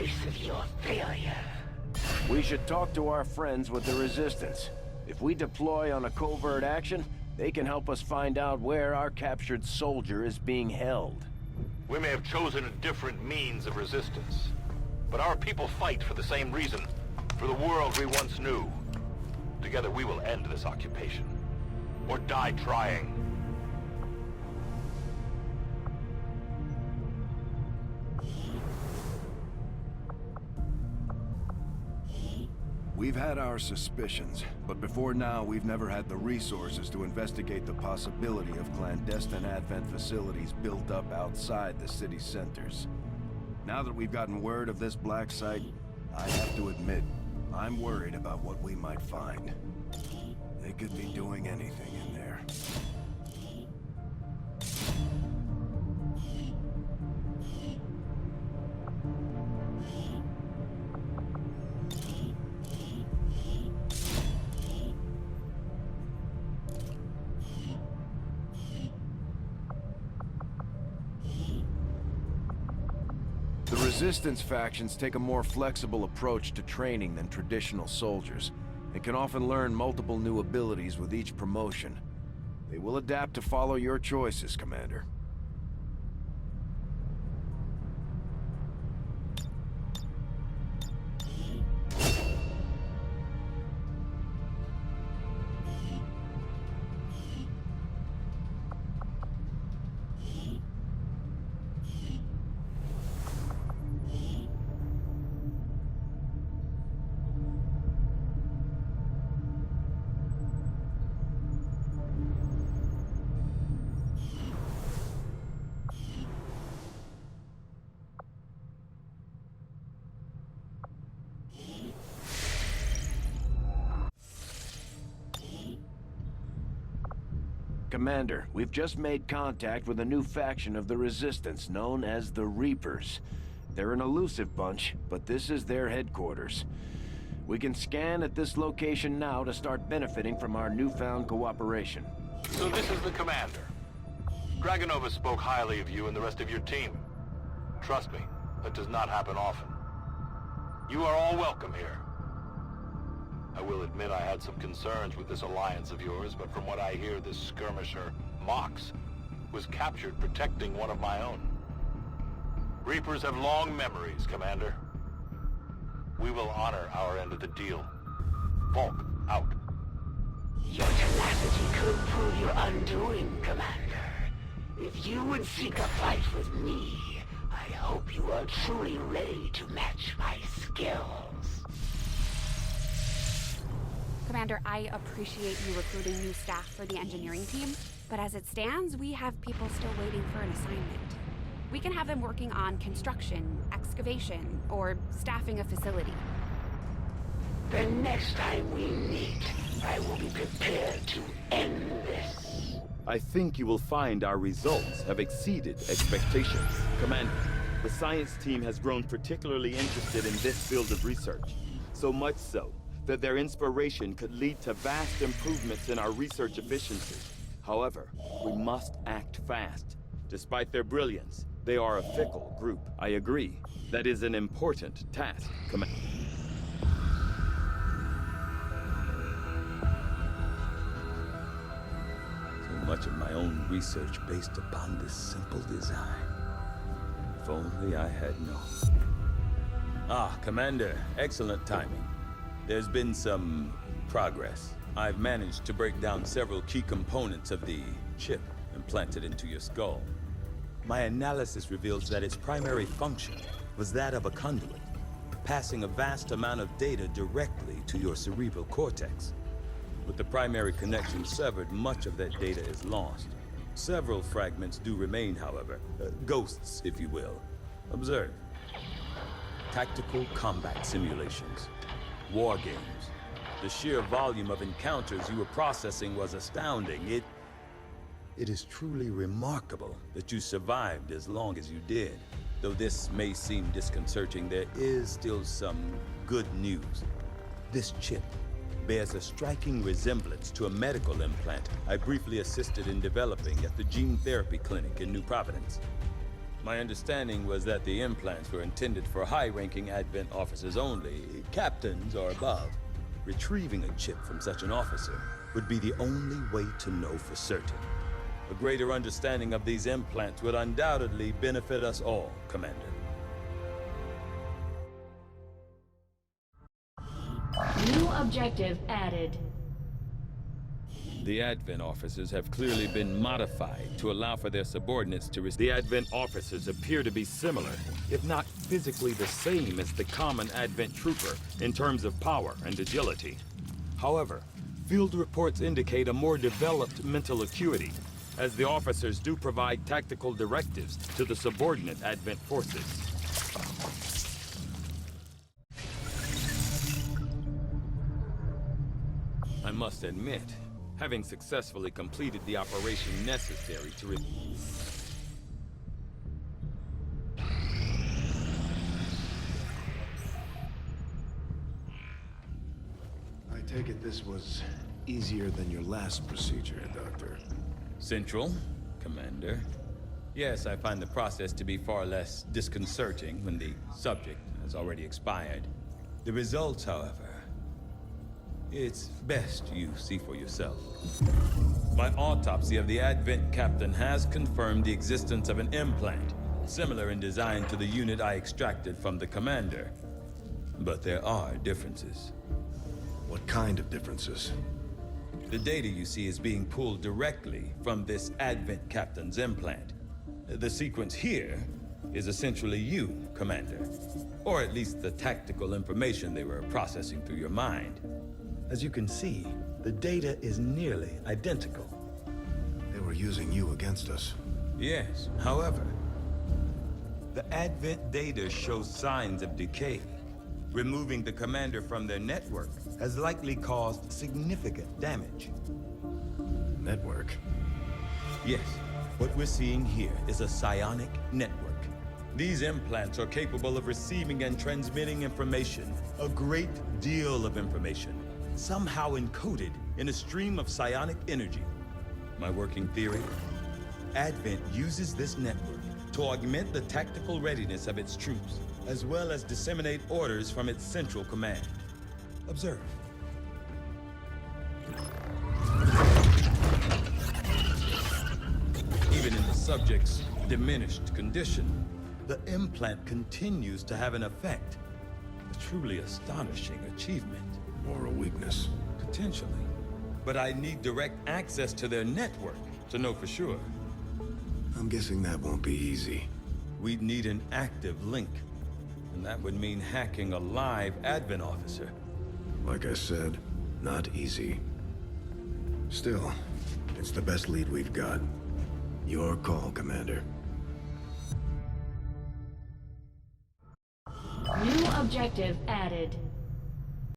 price of your failure. We should talk to our friends with the Resistance. If we deploy on a covert action, they can help us find out where our captured soldier is being held. We may have chosen a different means of resistance, but our people fight for the same reason, for the world we once knew. Together we will end this occupation, or die trying. We've had our suspicions, but before now we've never had the resources to investigate the possibility of clandestine Advent facilities built up outside the city centers. Now that we've gotten word of this black site, I have to admit, I'm worried about what we might find. They could be doing anything in there. The Resistance factions take a more flexible approach to training than traditional soldiers, and can often learn multiple new abilities with each promotion. They will adapt to follow your choices, Commander. Commander, we've just made contact with a new faction of the Resistance known as the Reapers. They're an elusive bunch, but this is their headquarters. We can scan at this location now to start benefiting from our newfound cooperation. So this is the commander. Dragonova spoke highly of you and the rest of your team. Trust me, that does not happen often. You are all welcome here. I will admit I had some concerns with this alliance of yours, but from what I hear, this skirmisher, Mox, was captured protecting one of my own. Reapers have long memories, Commander. We will honor our end of the deal. Volk, out. Your tenacity could prove your undoing, Commander. If you would seek a fight with me, I hope you are truly ready to match my skills. Commander, I appreciate you recruiting new staff for the engineering team, but as it stands, we have people still waiting for an assignment. We can have them working on construction, excavation, or staffing a facility. The next time we meet, I will be prepared to end this. I think you will find our results have exceeded expectations. Commander, the science team has grown particularly interested in this field of research, so much so that their inspiration could lead to vast improvements in our research efficiency. However, we must act fast. Despite their brilliance, they are a fickle group. I agree. That is an important task, Commander. So much of my own research based upon this simple design. If only I had known. Ah, Commander, excellent timing. There's been some progress. I've managed to break down several key components of the chip implanted into your skull. My analysis reveals that its primary function was that of a conduit, passing a vast amount of data directly to your cerebral cortex. With the primary connection severed, much of that data is lost. Several fragments do remain, however. Ghosts, if you will. Observe. Tactical combat simulations. War games. The sheer volume of encounters you were processing was astounding. It is truly remarkable that you survived as long as you did. Though this may seem disconcerting, there is still some good news. This chip bears a striking resemblance to a medical implant I briefly assisted in developing at the gene therapy clinic in New Providence. My understanding was that the implants were intended for high-ranking Advent officers only, captains or above. Retrieving a chip from such an officer would be the only way to know for certain. A greater understanding of these implants would undoubtedly benefit us all, Commander. New objective added. The Advent officers have clearly been modified to allow for their subordinates to receive. The Advent officers appear to be similar, if not physically the same as the common Advent trooper in terms of power and agility. However, field reports indicate a more developed mental acuity, as the officers do provide tactical directives to the subordinate Advent forces. I must admit, having successfully completed the operation necessary to I take it this was easier than your last procedure, Doctor. Central, Commander. Yes, I find the process to be far less disconcerting when the subject has already expired. The results, however, it's best you see for yourself. My autopsy of the Advent captain has confirmed the existence of an implant, similar in design to the unit I extracted from the commander. But there are differences. What kind of differences? The data you see is being pulled directly from this Advent captain's implant. The sequence here is essentially you, Commander. Or at least the tactical information they were processing through your mind. As you can see, the data is nearly identical. They were using you against us. Yes, however, the Advent data shows signs of decay. Removing the commander from their network has likely caused significant damage. Network? Yes, what we're seeing here is a psionic network. These implants are capable of receiving and transmitting information, a great deal of information, somehow encoded in a stream of psionic energy. My working theory? Advent uses this network to augment the tactical readiness of its troops, as well as disseminate orders from its central command. Observe. Even in the subject's diminished condition, the implant continues to have an effect. A truly astonishing achievement. Or a weakness? Potentially. But I need direct access to their network to know for sure. I'm guessing that won't be easy. We'd need an active link. And that would mean hacking a live Advent officer. Like I said, not easy. Still, it's the best lead we've got. Your call, Commander. New objective added.